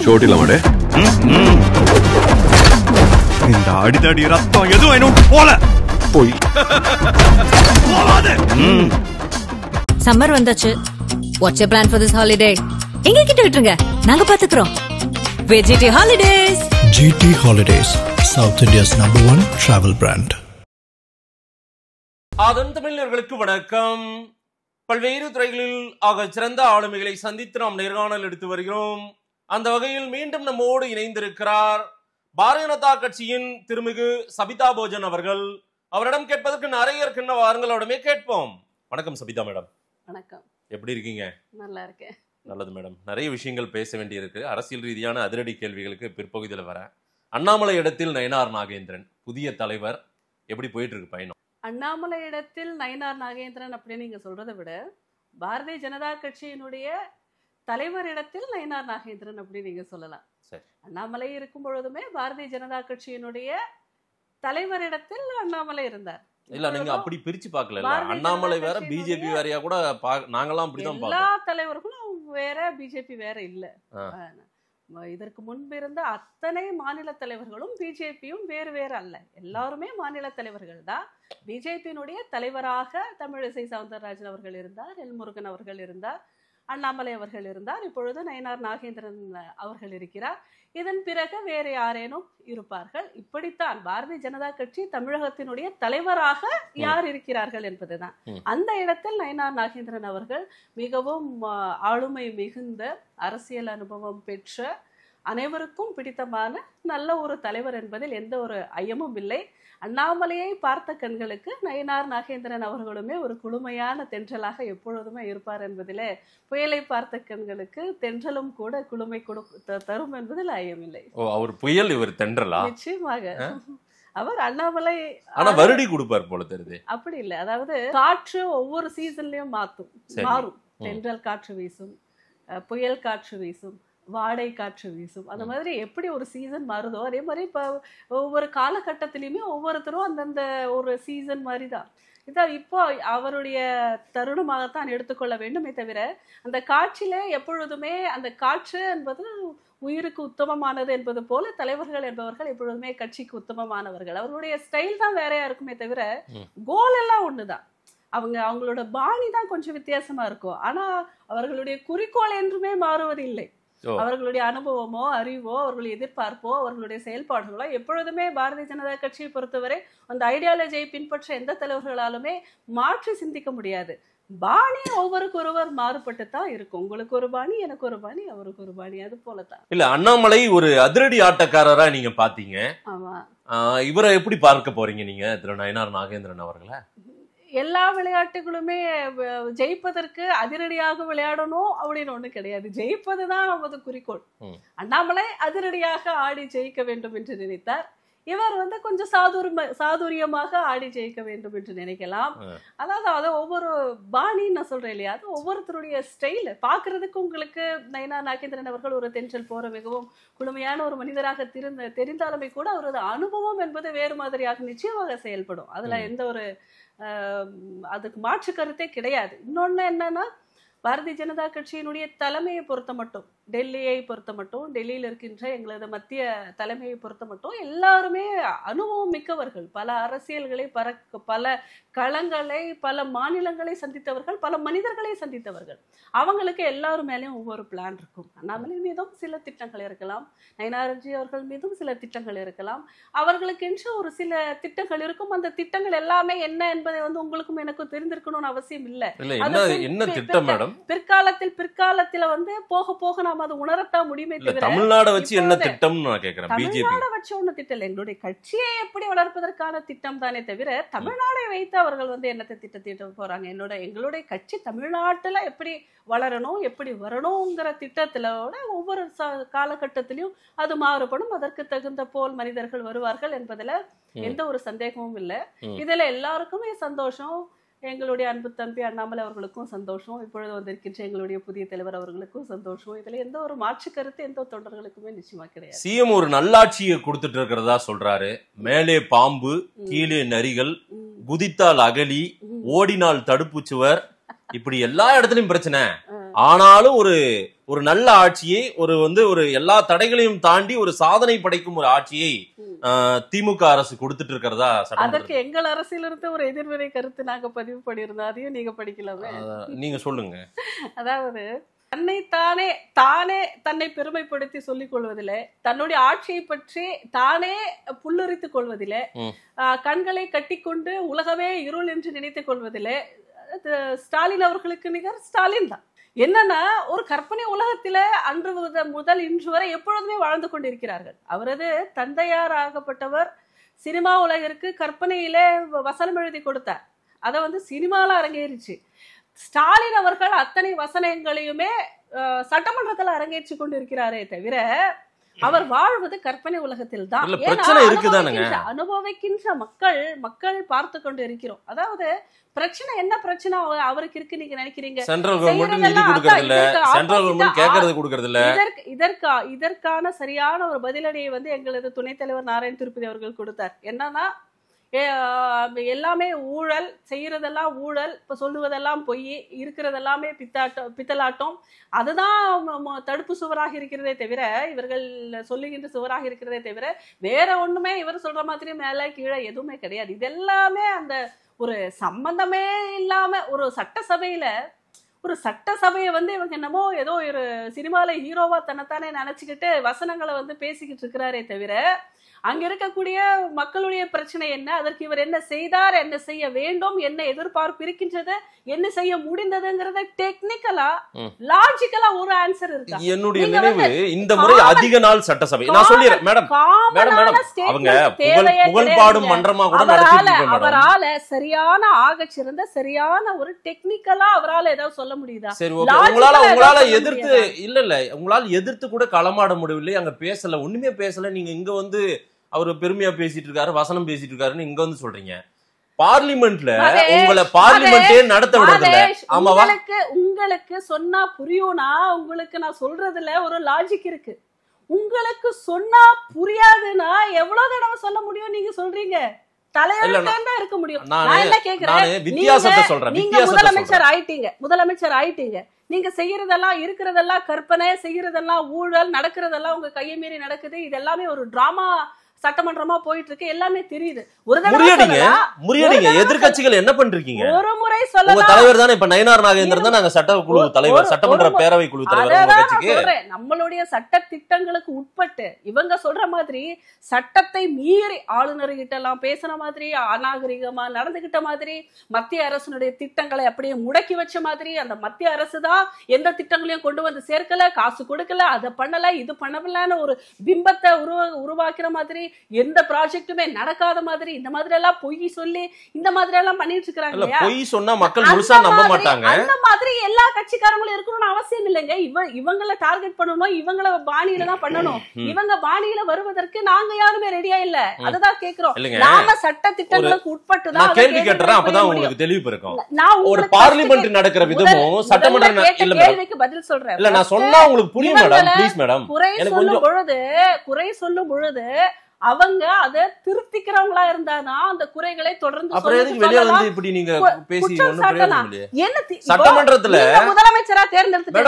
சோட்டிலாமடே இந்த அடிதடி ரத்தம் எதுவும் இன்னும் போல போய் சம்மர் வந்தாச்சு. What's your plan for this holiday? எங்க கிட்ட விட்டுருங்க, நாங்க பாத்துக்கிறோம். GT Holidays. GT Holidays, South India's #1 travel brand. ஆதன் தமிழர்களுக்கு வணக்கம். பல்வேறு துறைகளில் ஆக சிறந்த ஆளுமைகளை சந்தித்து நாம் நேர்காணல் எடுத்து வருகிறோம். அந்த வகையில் மீண்டும் நம்மோடு இணைந்திருக்கிறார் பாரதிய ஜனதா கட்சியின் திருமிகு சபிதா போஜன் அவர்கள். அவரிடம் கேட்பதற்கு நிறைய இருக்கின்ற வாரங்களோடமே கேட்போம். வணக்கம் சபிதா மேடம். வணக்கம். எப்படி இருக்கீங்க? நல்லா இருக்கேன். நல்லது மேடம். நிறைய விஷயங்கள் பேச வேண்டியிருக்கு. அரசியல் ரீதியான அதிரடி கேள்விகளுக்கு பிற்பகுதியில் வரேன். அண்ணாமலை இடத்தில் நயனார் நாகேந்திரன் புதிய தலைவர், எப்படி போயிட்டு இருக்கு பயணம்? அண்ணாமலை இடத்தில் நயனார் நாகேந்திரன் அப்படின்னு நீங்க சொல்றதை விட பாரதிய ஜனதா கட்சியினுடைய தலைவர் இடத்தில் நயனார் நாகேந்திரன் அப்படின்னு நீங்க சொல்லலாம். சரி. அண்ணாமலை இருக்கும் பொழுதுமே பாரதிய ஜனதா கட்சியினுடைய தலைவர் இடத்தில் அண்ணாமலை இருந்தார். இல்ல, நீங்க அப்படி பிரிச்சு பாக்கல. அண்ணாமலை வேற, பிஜேபி வேறையா கூட நாங்கெல்லாம் அப்படிதான் எல்லா தலைவர்களும் வேற, பிஜேபி வேற இல்ல. இதற்கு முன்பு இருந்த அத்தனை மாநில தலைவர்களும் பிஜேபியும் வேறு வேறு அல்ல. எல்லாருமே மாநில தலைவர்கள் தான். பிஜேபியினுடைய தலைவராக தமிழிசை சவுந்தரராஜன் அவர்கள் இருந்தார், எல் முருகன் அவர்கள் இருந்தார், அண்ணாமலை அவர்கள் இருந்தார், இப்பொழுது நயனார் நாகேந்திரன் அவர்கள் இருக்கிறார். இதன் பிறகு வேறு யாரேனும் இருப்பார்கள். இப்படித்தான் பாரதிய ஜனதா கட்சி தமிழகத்தினுடைய தலைவராக யார் இருக்கிறார்கள் என்பதுதான். அந்த இடத்தில் நயனார் நாகேந்திரன் அவர்கள் மிகவும் ஆளுமை மிகுந்த, அரசியல் அனுபவம் பெற்ற, அனைவருக்கும் பிடித்தமான நல்ல ஒரு தலைவர் என்பதில் எந்த ஒரு ஐயமும் இல்லை. அண்ணாமலையை பார்த்த கண்களுக்கு நயனார் நாகேந்திரன் அவர்களுமே ஒரு குளுமையான தென்றலாக எப்பொழுதுமே இருப்பார் என்பதிலே புயலை பார்த்த கண்களுக்கு தென்றலும் கூட குளுமை தரும் என்பதில் ஐயமில்லை. அவர் புயல், இவர் தென்றலா? நிச்சயமாக. அவர் அண்ணாமலை வருடி கொடுப்பார் போல தெரியுது. அப்படி இல்லை. அதாவது காற்று ஒவ்வொரு சீசன்லயும் மாறும். தென்றல் காற்று வீசும், புயல் காற்று வீசும், வாடை காற்று வீசும். அந்த மாதிரி எப்படி ஒரு சீசன் மாறுதோ அதே மாதிரி இப்போ ஒவ்வொரு காலகட்டத்திலையுமே ஒவ்வொருத்தரும் அந்தந்த ஒரு சீசன் மாதிரி தான். இதான் இப்போ அவருடைய தருணமாகத்தான் எடுத்துக்கொள்ள வேண்டுமே தவிர, அந்த காட்சியில எப்பொழுதுமே அந்த காற்று என்பது உயிருக்கு உத்தமமானது என்பது போல தலைவர்கள் என்பவர்கள் எப்பொழுதுமே கட்சிக்கு உத்தமமானவர்கள். அவர்களுடைய ஸ்டைல் தான் வேறையா இருக்குமே தவிர கோல் எல்லாம் ஒண்ணுதான். அவங்களோட பாணி தான் கொஞ்சம் வித்தியாசமா இருக்கும். ஆனா அவர்களுடைய குறிக்கோள் என்றுமே மாறுவதில்லை. அவர்களுடைய அனுபவமோ, அறிவோ, அவர்களுடைய எதிர்பார்ப்போ, அவர்களுடைய செயல்பாடுகளோ எப்பொழுதுமே பாரதிய ஜனதா கட்சியை பொறுத்தவரை அந்த ஐடியாலஜியை பின்பற்ற எந்த தலைவர்களாலுமே மாற்றி சிந்திக்க முடியாது. பாணி ஒவ்வொருவருக்கொருவர் மாறுபட்டு தான் இருக்கும். உங்களுக்கு ஒரு பாணி, எனக்கு ஒரு பாணி, அவருக்கு ஒரு பாணி, அது போலதான். இல்ல, அண்ணாமலை ஒரு அதிரடி ஆட்டக்காரரா நீங்க பாத்தீங்க. ஆமா. இவரை எப்படி பார்க்க போறீங்க நீங்க, திரு நயனார் நாகேந்திரன் அவர்களை? எல்லா விளையாட்டுகளுமே ஜெயிப்பதற்கு அதிரடியாக விளையாடணும் அப்படின்னு ஒண்ணு கிடையாது. ஜெயிப்பதுதான் நமது குறிக்கோள். அண்ணாமலை அதிரடியாக ஆடி ஜெயிக்க வேண்டும் என்று நினைத்தார். இவர் கொஞ்சம் சாதுரியமாக ஆடி ஜெயிக்க வேண்டும் என்று நினைக்கலாம். அதாவது ஒவ்வொரு பாணின்னு நான் சொல்றேன் இல்லையா, அது ஒவ்வொருத்தருடைய ஸ்டைல். பாக்குறதுக்கு உங்களுக்கு நயனார் நாகேந்திரன் அவர்கள் ஒரு தென்றல் போற மிகவும் குளுமையான ஒரு மனிதராக தெரிந்தாலுமே கூட அவரது அனுபவம் என்பது வேறு மாதிரியாக நிச்சயமாக செயல்படும். அதுல எந்த ஒரு அதுக்கு மாற்று கருத்தே கிடையாது. இன்னொன்னு என்னன்னா, பாரதிய ஜனதா கட்சியினுடைய தலைமையை பொறுத்த மட்டும், டெல்லியை பொறுத்த மட்டும், டெல்லியில் இருக்கின்ற எங்களது மத்திய தலைமையை பொறுத்த மட்டும் எல்லாருமே அனுபவம் மிக்கவர்கள். பல அரசியல்களை, பல களங்களை, பல மாநிலங்களை சந்தித்தவர்கள், பல மனிதர்களை சந்தித்தவர்கள். அவங்களுக்கு எல்லாரும் மேலேயும் ஒவ்வொரு பிளான் இருக்கும். அண்ணாமலை மீதும் சில திட்டங்கள் இருக்கலாம், நயனார்ஜி அவர்கள் மீதும் சில திட்டங்கள் இருக்கலாம். அவர்களுக்கு என்று ஒரு சில திட்டங்கள் இருக்கும். அந்த திட்டங்கள் எல்லாமே என்ன என்பதை உங்களுக்கும் எனக்கும் தெரிந்திருக்கணும்னு அவசியம் இல்லை. பிற்காலத்தில் போக போக நாம அதை உணரத்தான் முடியுமே தவிர, தமிழ்நாடு வச்சு என்ன திட்டம் நான் கேக்குறேன். தமிழ்நாடு வச்சு ஒண்ணு திட்டம் இல்லை. எங்களுடைய கட்சியை எப்படி வளர்ப்பதற்கான திட்டம் தானே தவிர தமிழ்நாடை வைத்து அவர்கள் என்னத்தை திட்டத்திட்டு போறாங்க. எங்களுடைய கட்சி தமிழ்நாட்டுல எப்படி வளரணும், எப்படி வரணுங்கிற திட்டத்திலோட ஒவ்வொரு காலகட்டத்திலையும் அது மாறுபடும். அதற்கு தகுந்த போல் மனிதர்கள் வருவார்கள் என்பதுல எந்த ஒரு சந்தேகமும் இல்லை. இதுல எல்லாருக்குமே சந்தோஷம். எங்களுடைய அன்பு தம்பி அண்ணாமலை அவர்களுக்கும் சந்தோஷம். இப்பொழுது வந்திருக்கின்ற எங்களுடைய புதிய தலைவர் அவர்களுக்கும் சந்தோஷம். இதுல எந்த ஒரு மாற்று கருத்து எந்த தொண்டர்களுக்குமே நிச்சயமா கிடையாது. சிஎம் ஒரு நல்லாட்சியை கொடுத்துட்டு இருக்கிறதா சொல்றாரு. மேலே பாம்பு, கீழே நரிகள், குதித்தால் அகலி, ஓடினால் தடுப்பு சுவர், இப்படி எல்லா இடத்துலயும் பிரச்சனை. ஆனாலும் ஒரு நல்ல ஆட்சியை ஒரு எல்லா தடைகளையும் தாண்டி ஒரு சாதனை படைக்கும் ஒரு ஆட்சியை திமுக அரசு கொடுத்துட்டு இருக்கிறதா அதற்கு எங்கள் அரசிலிருந்து ஒரு எதிர்வினை கருத்து நாங்க பதிவு பண்ணியிருந்தோம், அதையும் நீங்க படிக்கலாமே. நீங்க சொல்லுங்க. அதாவது தன்னை பெருமைப்படுத்தி சொல்லிக் கொள்வதில்லை, தன்னுடைய ஆட்சியை பற்றி தானே புல்லரித்துக் கொள்வதில்லை, கண்களை கட்டிக்கொண்டு உலகமே இருள் என்று நினைத்துக் கொள்வதில்லை. ஸ்டாலின் அவர்களுக்கு நிகர் ஸ்டாலின் தான். என்னன்னா ஒரு கற்பனை உலகத்தில அன்று முதல் இன்று வரை எப்பொழுதுமே வாழ்ந்து கொண்டிருக்கிறார்கள். அவரது தந்தையார் ஆகப்பட்டவர் சினிமா உலகிற்கு கற்பனையிலே வசனம் எழுதி கொடுத்தார். அதை சினிமால அரங்கேறிச்சு. ஸ்டாலின் அவர்கள் அத்தனை வசனங்களையுமே சட்டமன்றத்தில் அரங்கேற்றி கொண்டிருக்கிறாரே தவிர அவர் வாழ்வது கற்பனை உலகத்தில் தான். அனுபவிக்கின்ற மக்கள் பார்த்து கொண்டு இருக்கிறோம். அதாவது பிரச்சனை என்ன பிரச்சனை அவருக்கு இருக்கு நீங்க நினைக்கிறீங்க? இதற்கான சரியான ஒரு பதிலடியை எங்களது துணைத் தலைவர் நாராயண் திருப்பதி அவர்கள் கொடுத்தார். என்னன்னா எல்லாமே ஊழல், செய்யறதெல்லாம் ஊழல், இப்ப சொல்லுவதெல்லாம் பொய், இருக்கிறதெல்லாமே பித்தலாட்டம், அதுதான் தடுப்பு சுவராக இருக்கிறதே தவிர, இவர்கள் சொல்லுகின்ற சுவராக இருக்கிறதே தவிர வேற ஒண்ணுமே இவர் சொல்ற மாதிரி மேல கீழே எதுவுமே கிடையாது. இதெல்லாமே அந்த ஒரு சம்பந்தமே இல்லாம ஒரு சட்டசபையை இவங்க என்னமோ ஏதோ ஒரு சினிமால ஹீரோவா தன்னைத்தானே நினைச்சுக்கிட்டு வசனங்களை பேசிக்கிட்டு இருக்கிறாரே தவிர அங்க இருக்கக்கூடிய மக்களுடைய பிரச்சனை என்ன, அதற்கு இவர் என்ன செய்தார், என்ன செய்ய வேண்டும், என்ன எதிர்பார்ப்பு இருக்கின்றது, என்ன செய்ய முடிந்ததுங்கிறத டெக்னிக்கலா லாஜிக்கலா ஒரு ஆன்சர் இருக்கு. என்னுடைய நினைவு இந்த முறை அதிக நாள் சட்டசபை நான் சொல்லிடுறேன் மேடம். அவங்க புகழ்பாடும் மன்றமா கூட நடத்திட்டு அவரால சரியான ஆக சிறந்த சரியான ஒரு டெக்னிக்கலா அவரால் ஏதாவது சொல்ல முடியுதா? சரி, உங்களால எதிர்த்து உங்களால எதிர்த்து கூட களமாட முடியவில்லை, அங்க பேசல, ஒண்ணுமே பேசல. நீங்க இங்க அவரு பெருமையா பேசிட்டு இருக்காரு, வசனம் பேசிட்டு இருக்காருன்னு இங்க சொல்றீங்க. பார்லிமெண்ட்ல உங்களை பார்லிமெண்டே நடத்த விடுறதில்ல. ஆமாவா? உங்களுக்கு சொன்னா புரியும்னா உங்களுக்கு நான் சொல்றதுல ஒரு லாஜிக் இருக்கு. உங்களுக்கு சொன்னா புரியாதுன்னா எவ்வளவு தடவை சொல்ல முடியும் நீங்க சொல்றீங்க? தலைவர்தான் இருக்க முடியும். நான் என்ன கேக்குறேன், வித்தியாசத்தை சொல்றேன். நீங்க முதலமைச்சர் ஆயிட்டீங்க, நீங்க செய்யறதெல்லாம் இருக்கிறதெல்லாம் கற்பனை, செய்யறதெல்லாம் ஊழல், நடக்கிறதெல்லாம் உங்க கையை மீறி நடக்குது, இது எல்லாமே ஒரு டிராமா சட்டமன்றமா போயிட்டு இருக்கு, எல்லாமே தெரியுது. முறியடிங்க. எதிர்க்கட்சிகள் என்ன பண்றீங்க? ஒரு முறை சொல்ல தலைவர் தானே இப்ப நயினார் நாகேந்திரன் தான் நாங்க சட்டக்குழு தலைவர், சட்டமன்ற பேரவை குழு தலைவர். நம்மளுடைய சட்ட திட்டங்களுக்கு உட்பட்டு இவங்க சொல்ற மாதிரி சட்டத்தை மீறி ஆளுநர் கிட்ட எல்லாம் பேசுற மாதிரி, அநாகரிகமா நடந்துகிட்ட மாதிரி, மத்திய அரசுடைய திட்டங்களை அப்படியே முடக்கி வச்ச மாதிரி, அந்த மத்திய அரசு தான் எந்த திட்டங்களையும் கொண்டு வந்து சேர்க்கல, காசு கொடுக்கல, அதை பண்ணல, இது பண்ணலன்னு ஒரு பிம்பத்தை உருவாக்குற மாதிரி, எந்த ப்ராஜெக்ட்டுமே நடக்காத மாதிரி, இந்த மாதிரி எல்லாம் பொய் சொல்லி இந்த மாதிரி எல்லாம் பண்ணிட்டு இருக்காங்க. பொய் சொன்னா மக்கள் முழுசா நம்ப மாட்டாங்க. அந்த மாதிரி எல்லா கட்சிக்காரங்களும் இருக்கணும்னு அவசியம் இல்லைங்க. இவங்கள டார்கெட் பண்ணணும், இவங்கள பாணியில தான் பண்ணணும். இவங்க பாணியில வருவதற்கு நாங்க யாருமே ரெடியா இல்ல. அததான் கேக்குறோம். நாம சட்ட திட்டங்களுக்கு உட்பட்டு தான் கேள்வி கேட்றேன். அப்பதான் உங்களுக்கு தெளிவு இருக்கும். ஒரு பார்லிமெண்ட் நடக்கிற விதமும் சட்டமன்ற கேள்விக்கு பதில் சொல்றேன். இல்ல நான் சொன்னா உங்களுக்கு புரியும் மேடம், ப்ளீஸ் மேடம். குறை சொல்லும் பொழுது அவங்க அதை திருத்திக்கிறவங்களா இருந்தாதான் அந்த குறைகளை தொடர்ந்து சட்டமன்றத்துல முதலமைச்சரா தேர்ந்தெடுத்து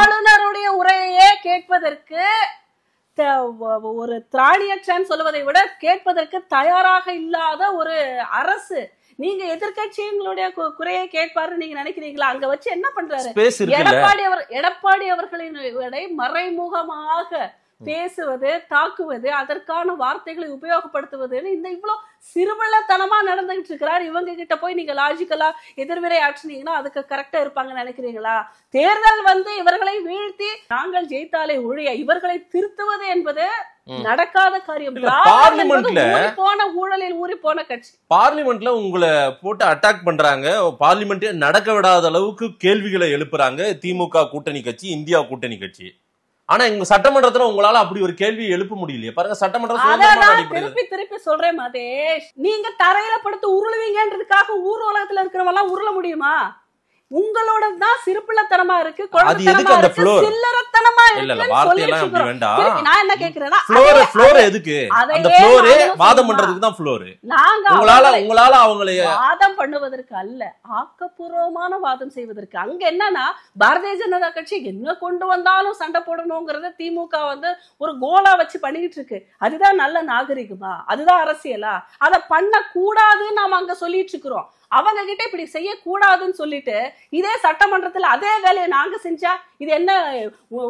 ஆளுநருடைய உரையே கேட்பதற்கு ஒரு திராணியற்றான்னு சொல்லுவதை விட கேட்பதற்கு தயாராக இல்லாத ஒரு அரசு. நீங்க எதிர்கட்சிகளுடைய குறையை கேட்பாரு நீங்க நினைக்கிறீங்களா? அங்க வச்சு என்ன பண்றாரு எடப்பாடி அவர்களின் மறைமுகமாக பேசுவது, தாக்குவது, அதற்கான வார்த்தைகளை உபயோகப்படுத்துவதுன்னு இந்த இவ்வளவு சிறுவள்ளத்தனமா நடந்துகிட்டு இருக்கிறார். இவங்க கிட்ட போய் நீங்க லாஜிக்கலா எதிர்வினை ஆற்றினீங்கன்னா அதுக்கு கரெக்டா இருப்பாங்கன்னு நினைக்கிறீங்களா? தேர்தல் இவர்களை வீழ்த்தி நாங்கள் ஜெயித்தாலே ஒழிய இவர்களை திருத்துவது என்பது நடக்காத காரியம். போன ஊழலில் ஊறி போன கட்சி. பார்லிமெண்ட்ல உங்களை போட்டு அட்டாக் பண்றாங்க, பார்லிமெண்ட் நடக்க விடாத அளவுக்கு கேள்விகளை எழுப்புறாங்க திமுக கூட்டணி கட்சி, இந்தியா கூட்டணி கட்சி. ஆனா எங்க சட்டமன்றத்துல உங்களால அப்படி ஒரு கேள்வி எழுப்ப முடியலையே. பாருங்க, சட்டமன்றம் திருப்பி சொல்றேன் மதேஷ், நீங்க தரையில படுத்து உருளுவீங்கன்றதுக்காக ஊர் உலகத்துல இருக்கிறவங்க எல்லாம் உருள முடியுமா? உங்களோட தான் சிறுபிள்ளத்தனமா இருக்கு, சில்லறத்தனமா வார்த்தையெல்லாம் வேண்டாம். நான் என்ன கேக்குறேன்னா ஃப்ளோர் எதுக்கு? அந்த ஃப்ளோரே வாதம் பண்றதுக்கு தான் ஃப்ளோர். உங்களால அவங்களை வாதம் பண்ணுவதற்கு அல்ல, ஆக்கப்பூர்வமான வாதம் செய்வதற்கு. அங்க என்னன்னா பாரதிய ஜனதா கட்சி என்ன கொண்டு வந்தாலும் சண்டை போடணுங்கிறத திமுக ஒரு கோலா வச்சு பண்ணிட்டு இருக்கு. அதுதான் நல்ல நாகரிகமா? அதுதான் அரசியலா? அதை பண்ண கூடாதுன்னு நாம அங்க சொல்லிட்டு இருக்கிறோம். அவங்க கிட்ட இப்படி செய்யக்கூடாதுன்னு சொல்லிட்டு இதே சட்டமன்றத்துல அதே வேலையை நாங்க செஞ்சா இது என்ன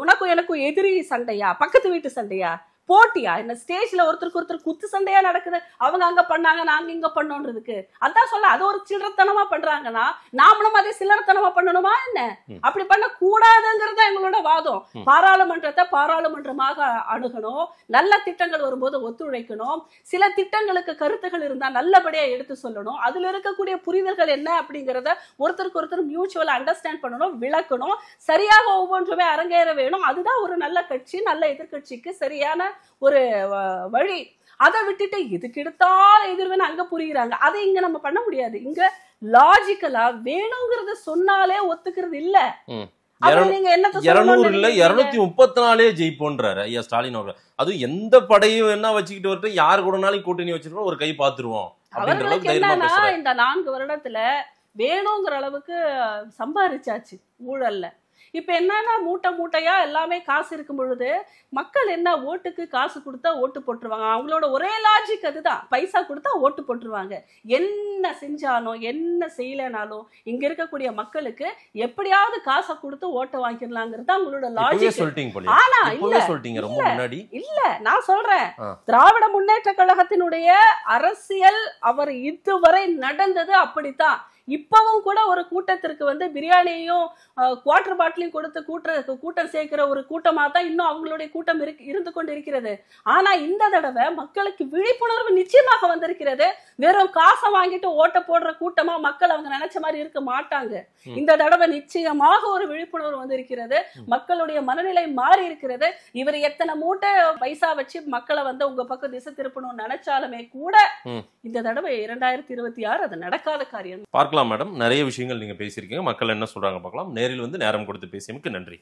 உனக்கும் எனக்கும் எதிரி சண்டையா? பக்கத்து வீட்டு சண்டையா? போட்டியா? என்ன ஸ்டேஜ்ல ஒருத்தருக்கு ஒருத்தர் குத்து சண்டையா நடக்குது? அவங்க அங்க பண்ணாங்க, நாங்க இங்க பண்ணோன்றதுக்கு. அதான் சொல்ல, அது ஒரு சில்லறத்தனமா பண்றாங்கன்னா நாமளும் அதே சில்லறத்தனமா பண்ணணுமா என்ன? அப்படி பண்ண கூடாதுங்கிறத எங்களோட வாதம். பாராளுமன்றத்தை பாராளுமன்றமாக அணுகணும், நல்ல திட்டங்கள் வரும்போது ஒத்துழைக்கணும், சில திட்டங்களுக்கு கருத்துகள் இருந்தா நல்லபடியா எடுத்து சொல்லணும், அதுல இருக்கக்கூடிய புரிதல்கள் என்ன அப்படிங்கறத ஒருத்தருக்கு ஒருத்தர் மியூச்சுவல் அண்டர்ஸ்டாண்ட் பண்ணணும், விளக்கணும், சரியாக ஒவ்வொன்றுமே அரங்கேற வேணும். அதுதான் ஒரு நல்ல கட்சி, நல்ல எதிர்கட்சிக்கு சரியான ஒரு வழி. அதை விட்டுட்டு இதுக்கு எடுத்தாலும் எதிர்வேன்னு அங்க புரியுறாங்க. அதை இங்க நம்ம பண்ண முடியாது. இங்க லாஜிக்கலா வேணுங்கிறத சொன்னாலே ஒத்துக்கிறது இல்ல. 200 இல்ல 234 ஜெயிப்போன்றாரு ஐயா ஸ்டாலின் அவர்கள். அது எந்த படையும் என்ன வச்சுக்கிட்டு வரட்டும், யாரு கூடனாலும் கூட்டணி வச்சிருக்கோம், ஒரு கை பாத்துருவோம். அவர்களுக்கு என்னன்னா இந்த 4 வருடத்துல வேணுங்கிற அளவுக்கு சம்பாரிச்சாச்சு ஊழல்ல. இப்ப என்னன்னா மூட்டை மூட்டையா எல்லாமே காசு இருக்கும் பொழுது மக்கள் என்ன ஓட்டுக்கு காசு கொடுத்தா ஓட்டு போட்டுருவாங்க. அவங்களோட ஒரே லாஜிக் அதுதான், பைசா கொடுத்தா ஓட்டு போட்டுருவாங்க. என்ன செஞ்சாலும் என்ன செய்யலனாலும் இங்க இருக்கக்கூடிய மக்களுக்கு எப்படியாவது காசை கொடுத்து ஓட்டை வாங்கிடலாங்கிறது அவங்களோட லாஜிக். ஆனா இல்ல நான் சொல்றேன், திராவிட முன்னேற்ற கழகத்தினுடைய அரசியல் அவர் இதுவரை நடந்தது அப்படித்தான். இப்பவும் கூட ஒரு கூட்டத்திற்கு பிரியாணியும் குவார்டர் பாட்டிலையும் கொடுத்து கூட்டம் சேர்க்கிற ஒரு கூட்டமா தான் இன்னும் அவங்களுடைய கூட்டம் இருந்து கொண்டு இருக்கிறது. ஆனா இந்த தடவை மக்களுக்கு விழிப்புணர்வு நிச்சயமாக வந்திருக்கிறது. வெறும் காசை வாங்கிட்டு ஓட்ட போடுற கூட்டமா மக்கள் அவங்க நினைச்ச மாதிரி இருக்க மாட்டாங்க. இந்த தடவை நிச்சயமாக ஒரு விழிப்புணர்வு வந்திருக்கிறது. மக்களுடைய மனநிலை மாறி இருக்கிறது. இவர் எத்தனை மூட்டை பைசா வச்சு மக்களை உங்க பக்கம் திசை திருப்பணும்னு நினைச்சாலுமே கூட இந்த தடவை 2026 அது நடக்காத காரியம். பார்க்கலாம் மேடம், நிறைய விஷயங்கள் நீங்க பேசியிருக்கீங்க. மக்கள் என்ன சொல்றாங்க பார்க்கலாம். நேரில் நேரம் கொடுத்து பேசியமைக்கு நன்றி.